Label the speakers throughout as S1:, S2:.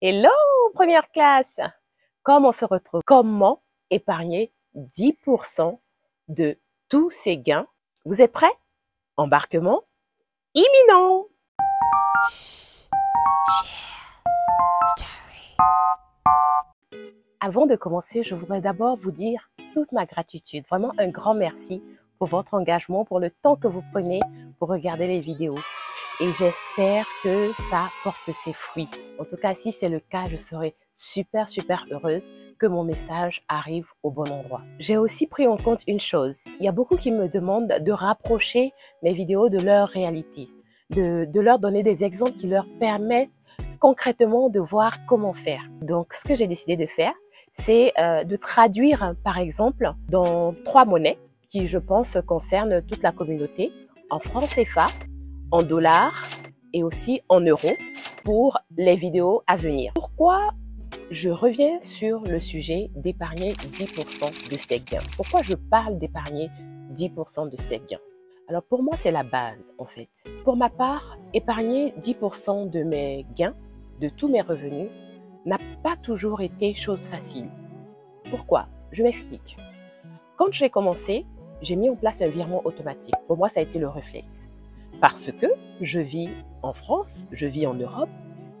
S1: Hello, première classe! Comme on se retrouve? Comment épargner 10% de tous ses gains? Vous êtes prêts? Embarquement imminent! Avant de commencer, je voudrais d'abord vous dire toute ma gratitude. Vraiment un grand merci pour votre engagement, pour le temps que vous prenez pour regarder les vidéos. Et j'espère que ça porte ses fruits. En tout cas, si c'est le cas, je serai super heureuse que mon message arrive au bon endroit. J'ai aussi pris en compte une chose. Il y a beaucoup qui me demandent de rapprocher mes vidéos de leur réalité, de leur donner des exemples qui leur permettent concrètement de voir comment faire. Donc, ce que j'ai décidé de faire, c'est de traduire, par exemple, dans 3 monnaies qui, je pense, concernent toute la communauté, en francs CFA, en dollars et aussi en euros pour les vidéos à venir. Pourquoi je reviens sur le sujet d'épargner 10% de ses gains? Pourquoi je parle d'épargner 10% de ses gains? Alors pour moi, c'est la base en fait. Pour ma part, épargner 10% de mes gains, de tous mes revenus, n'a pas toujours été chose facile. Pourquoi? Je m'explique. Quand j'ai commencé, j'ai mis en place un virement automatique. Pour moi, ça a été le réflexe. Parce que je vis en France, je vis en Europe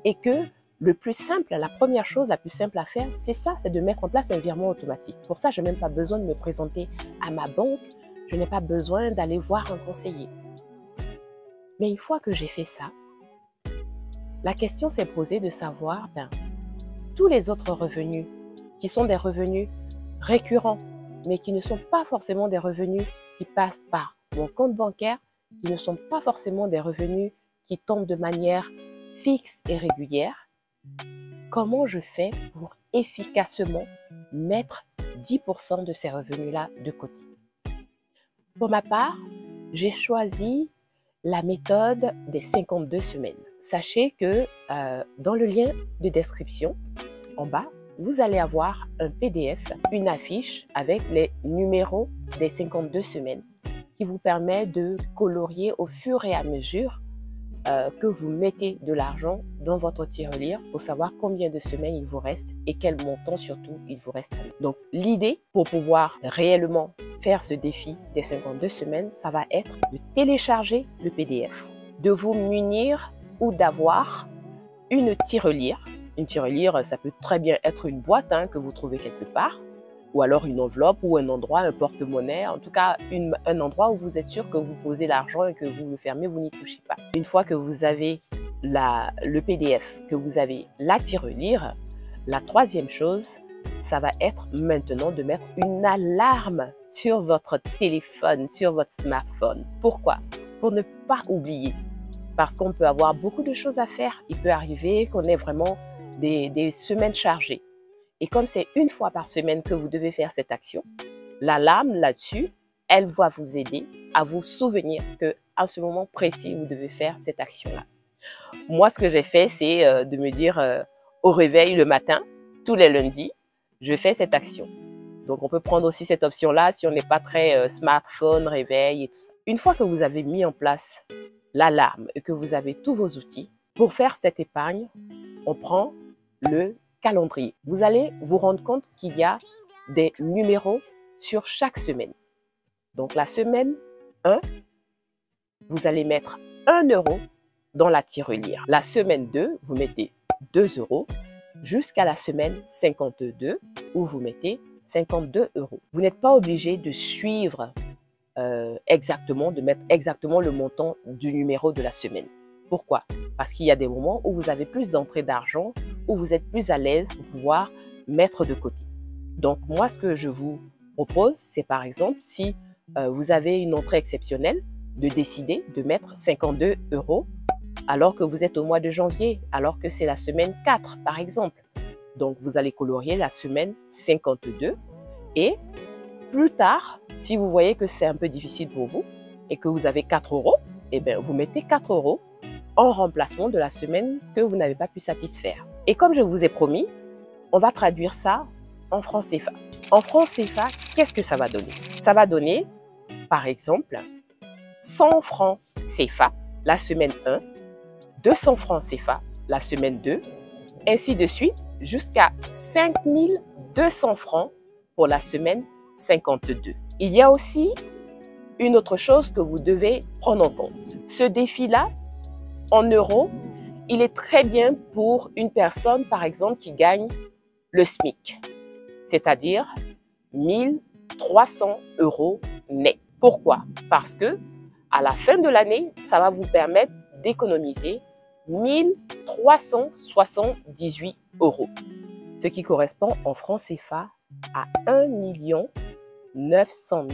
S1: et que le plus simple, la première chose la plus simple à faire, c'est ça, c'est de mettre en place un virement automatique. Pour ça, je n'ai même pas besoin de me présenter à ma banque, je n'ai pas besoin d'aller voir un conseiller. Mais une fois que j'ai fait ça, la question s'est posée de savoir, tous les autres revenus qui sont des revenus récurrents, mais qui ne sont pas forcément des revenus qui passent par mon compte bancaire, qui ne sont pas forcément des revenus qui tombent de manière fixe et régulière, comment je fais pour efficacement mettre 10% de ces revenus-là de côté? Pour ma part, j'ai choisi la méthode des 52 semaines. Sachez que dans le lien de description, en bas, vous allez avoir un PDF, une affiche avec les numéros des 52 semaines qui vous permet de colorier au fur et à mesure que vous mettez de l'argent dans votre tirelire pour savoir combien de semaines il vous reste et quel montant surtout il vous reste. Donc l'idée pour pouvoir réellement faire ce défi des 52 semaines, ça va être de télécharger le PDF, de vous munir ou d'avoir une tirelire. Une tirelire, ça peut très bien être une boîte que vous trouvez quelque part, ou alors une enveloppe ou un endroit, un porte-monnaie, en tout cas un endroit où vous êtes sûr que vous posez l'argent et que vous le fermez, vous n'y touchez pas. Une fois que vous avez le PDF, que vous avez la tirelire, la troisième chose, ça va être maintenant de mettre une alarme sur votre téléphone, sur votre smartphone. Pourquoi? Pour ne pas oublier. Parce qu'on peut avoir beaucoup de choses à faire. Il peut arriver qu'on ait vraiment des semaines chargées. Et comme c'est une fois par semaine que vous devez faire cette action, l'alarme là-dessus, elle va vous aider à vous souvenir qu'à ce moment précis, vous devez faire cette action-là. Moi, ce que j'ai fait, c'est de me dire au réveil le matin, tous les lundis, je fais cette action. Donc, on peut prendre aussi cette option-là si on n'est pas très smartphone, réveil et tout ça. Une fois que vous avez mis en place l'alarme et que vous avez tous vos outils, pour faire cette épargne, on prend le calendrier. Vous allez vous rendre compte qu'il y a des numéros sur chaque semaine. Donc la semaine 1, vous allez mettre 1 euro dans la tirelire. La semaine 2, vous mettez 2 euros jusqu'à la semaine 52 où vous mettez 52 euros. Vous n'êtes pas obligé de suivre exactement, de mettre exactement le montant du numéro de la semaine. Pourquoi? Parce qu'il y a des moments où vous avez plus d'entrées d'argent, où vous êtes plus à l'aise pour pouvoir mettre de côté. Donc moi, ce que je vous propose, c'est par exemple, si vous avez une entrée exceptionnelle, de décider de mettre 52 euros alors que vous êtes au mois de janvier, alors que c'est la semaine 4 par exemple. Donc vous allez colorier la semaine 52 et plus tard, si vous voyez que c'est un peu difficile pour vous et que vous avez 4 euros, eh bien vous mettez 4 euros en remplacement de la semaine que vous n'avez pas pu satisfaire. Et comme je vous ai promis, on va traduire ça en francs CFA. En francs CFA, qu'est-ce que ça va donner? Ça va donner, par exemple, 100 francs CFA la semaine 1, 200 francs CFA la semaine 2 ainsi de suite, jusqu'à 5200 francs pour la semaine 52. Il y a aussi une autre chose que vous devez prendre en compte. Ce défi-là, en euros, il est très bien pour une personne, par exemple, qui gagne le SMIC, c'est-à-dire 1300 € net. Pourquoi? Parce que à la fin de l'année, ça va vous permettre d'économiser 1378 €, ce qui correspond en francs CFA à 1 900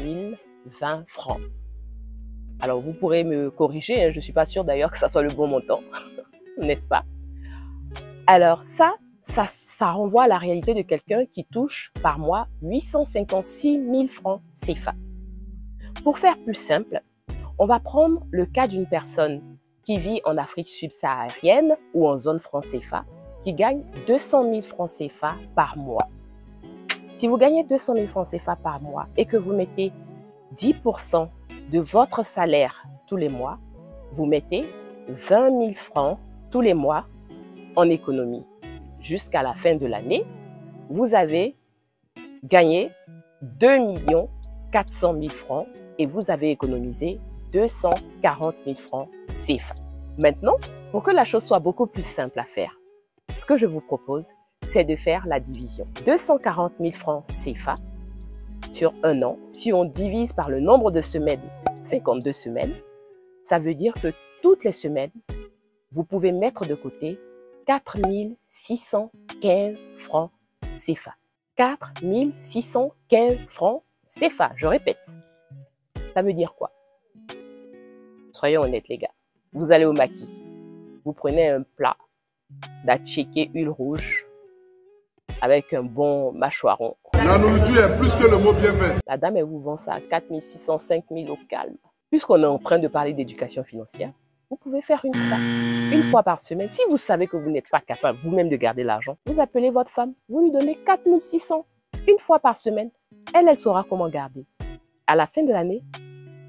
S1: 020 francs. Alors, vous pourrez me corriger, hein, je ne suis pas sûre d'ailleurs que ça soit le bon montant, n'est-ce pas? Alors ça renvoie à la réalité de quelqu'un qui touche par mois 856 000 francs CFA. Pour faire plus simple, on va prendre le cas d'une personne qui vit en Afrique subsaharienne ou en zone franc CFA, qui gagne 200 000 francs CFA par mois. Si vous gagnez 200 000 francs CFA par mois et que vous mettez 10% de votre salaire tous les mois, vous mettez 20 000 francs tous les mois en économie. Jusqu'à la fin de l'année, vous avez gagné 2 400 000 francs et vous avez économisé 240 000 francs CFA. Maintenant, pour que la chose soit beaucoup plus simple à faire, ce que je vous propose, c'est de faire la division. 240 000 francs CFA sur un an, si on divise par le nombre de semaines, 52 semaines, ça veut dire que toutes les semaines, vous pouvez mettre de côté 4 615 francs CFA. 4 615 francs CFA, je répète. Ça veut dire quoi? Soyons honnêtes les gars. Vous allez au maquis, vous prenez un plat d'attiéké huile rouge avec un bon mâchoiron.
S2: La nourriture est plus que le mot bien fait.
S1: La dame, elle vous vend ça à 4 600, 5 000 au calme. Puisqu'on est en train de parler d'éducation financière, vous pouvez faire une fois par semaine. Si vous savez que vous n'êtes pas capable vous-même de garder l'argent, vous appelez votre femme, vous lui donnez 4 600 une fois par semaine. Elle saura comment garder. À la fin de l'année,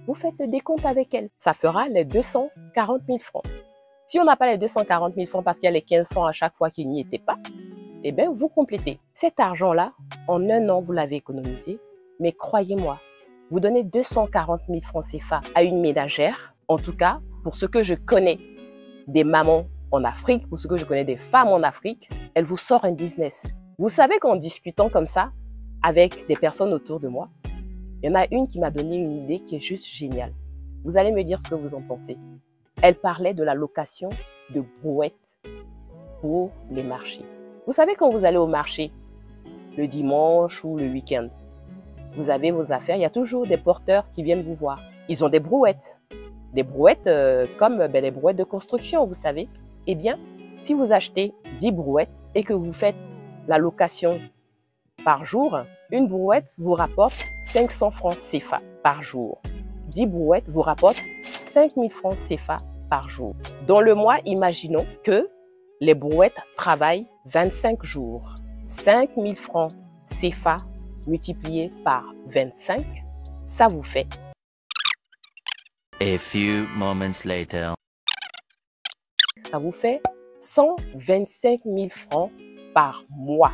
S1: vous faites des comptes avec elle. Ça fera les 240 000 francs. Si on n'a pas les 240 000 francs parce qu'il y a les 15 francs à chaque fois qu'il n'y était pas, eh bien, vous complétez. Cet argent-là, en un an, vous l'avez économisé. Mais croyez-moi, vous donnez 240 000 francs CFA à une ménagère, en tout cas, pour ce que je connais des mamans en Afrique, pour ce que je connais des femmes en Afrique, elle vous sort un business. Vous savez qu'en discutant comme ça avec des personnes autour de moi, il y en a une qui m'a donné une idée qui est juste géniale. Vous allez me dire ce que vous en pensez. Elle parlait de la location de brouettes pour les marchés. Vous savez, quand vous allez au marché, le dimanche ou le week-end, vous avez vos affaires, il y a toujours des porteurs qui viennent vous voir. Ils ont des brouettes. Des brouettes comme les brouettes de construction, vous savez. Eh bien, si vous achetez 10 brouettes et que vous faites la location par jour, une brouette vous rapporte 500 francs CFA par jour. 10 brouettes vous rapportent 5 000 francs CFA par jour. Dans le mois, imaginons que les brouettes travaillent 25 jours. 5 000 francs CFA multiplié par 25, ça vous fait.
S3: A few moments later.
S1: Ça vous fait 125 000 francs par mois.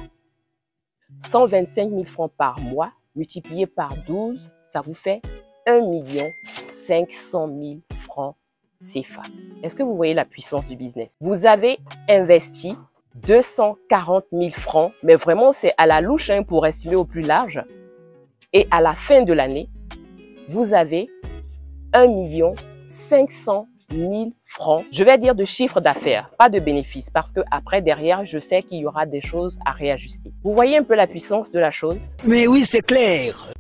S1: 125 000 francs par mois multiplié par 12, ça vous fait 1 500 000 francs CFA. Est-ce que vous voyez la puissance du business? Vous avez investi 240 000 francs, mais vraiment c'est à la louche hein, pour estimer au plus large. Et à la fin de l'année, vous avez 1 500 000 francs, je vais dire de chiffre d'affaires, pas de bénéfice, parce que après derrière, je sais qu'il y aura des choses à réajuster. Vous voyez un peu la puissance de la chose?
S4: Mais oui, c'est clair.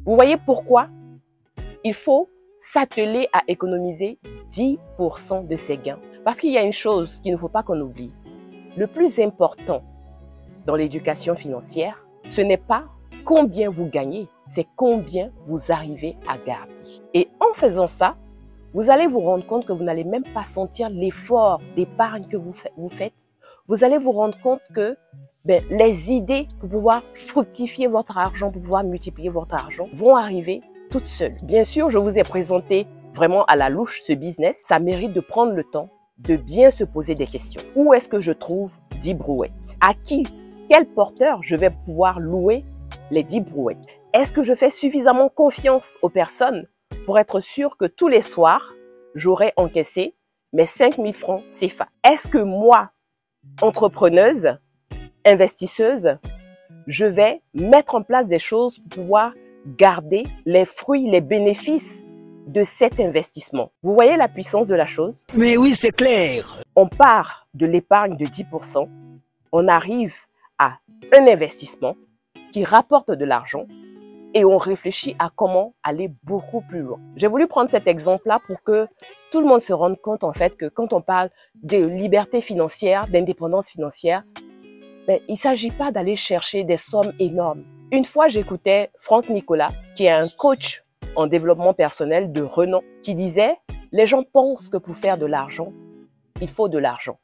S1: Vous voyez pourquoi il faut s'atteler à économiser 10% de ses gains. Parce qu'il y a une chose qu'il ne faut pas qu'on oublie. Le plus important dans l'éducation financière, ce n'est pas combien vous gagnez, c'est combien vous arrivez à garder. Et en faisant ça, vous allez vous rendre compte que vous n'allez même pas sentir l'effort d'épargne que vous faites. Vous allez vous rendre compte que les idées pour pouvoir fructifier votre argent, pour pouvoir multiplier votre argent, vont arriver toutes seules. Bien sûr, je vous ai présenté vraiment à la louche ce business. Ça mérite de prendre le temps de bien se poser des questions. Où est-ce que je trouve 10 brouettes. À qui, quel porteur je vais pouvoir louer les 10 brouettes? Est-ce que je fais suffisamment confiance aux personnes pour être sûr que tous les soirs, j'aurai encaissé mes 5 000 francs CFA? Est-ce que moi, entrepreneuse, investisseuse, je vais mettre en place des choses pour pouvoir garder les fruits, les bénéfices de cet investissement? Vous voyez la puissance de la chose?
S4: Mais oui, c'est clair.
S1: On part de l'épargne de 10%, on arrive à un investissement qui rapporte de l'argent et on réfléchit à comment aller beaucoup plus loin. J'ai voulu prendre cet exemple-là pour que tout le monde se rende compte en fait que quand on parle de liberté financière, d'indépendance financière, il ne s'agit pas d'aller chercher des sommes énormes. Une fois, j'écoutais Franck Nicolas, qui est un coach en développement personnel de renom, qui disait « Les gens pensent que pour faire de l'argent, il faut de l'argent. »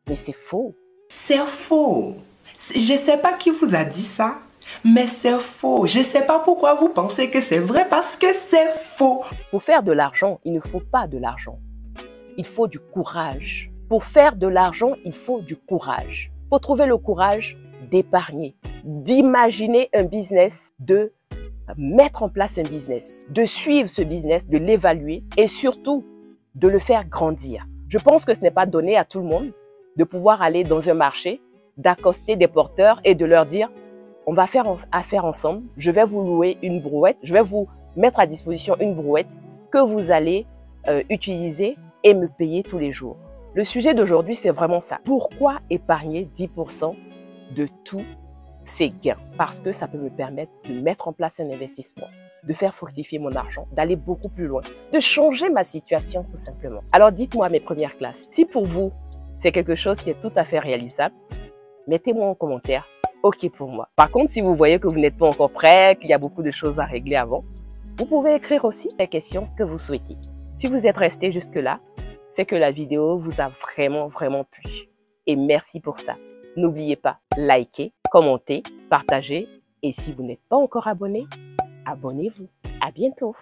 S1: Mais c'est faux.
S5: C'est faux. Je ne sais pas qui vous a dit ça, mais c'est faux. Je ne sais pas pourquoi vous pensez que c'est vrai, parce que c'est faux.
S1: Pour faire de l'argent, il ne faut pas de l'argent. Il faut du courage. Pour faire de l'argent, il faut du courage. Il faut trouver le courage d'épargner, d'imaginer un business, de mettre en place un business, de suivre ce business, de l'évaluer et surtout de le faire grandir. Je pense que ce n'est pas donné à tout le monde de pouvoir aller dans un marché, d'accoster des porteurs et de leur dire on va faire affaire ensemble, je vais vous louer une brouette, je vais vous mettre à disposition une brouette que vous allez utiliser et me payer tous les jours. Le sujet d'aujourd'hui, c'est vraiment ça. Pourquoi épargner 10% de tous ces gains? Parce que ça peut me permettre de mettre en place un investissement, de faire fructifier mon argent, d'aller beaucoup plus loin, de changer ma situation tout simplement. Alors dites-moi mes premières classes, si pour vous, c'est quelque chose qui est tout à fait réalisable, mettez-moi en commentaire « OK pour moi ». Par contre, si vous voyez que vous n'êtes pas encore prêt, qu'il y a beaucoup de choses à régler avant, vous pouvez écrire aussi les questions que vous souhaitez. Si vous êtes resté jusque-là, c'est que la vidéo vous a vraiment plu. Et merci pour ça. N'oubliez pas, likez, commentez, partagez. Et si vous n'êtes pas encore abonné, abonnez-vous. À bientôt.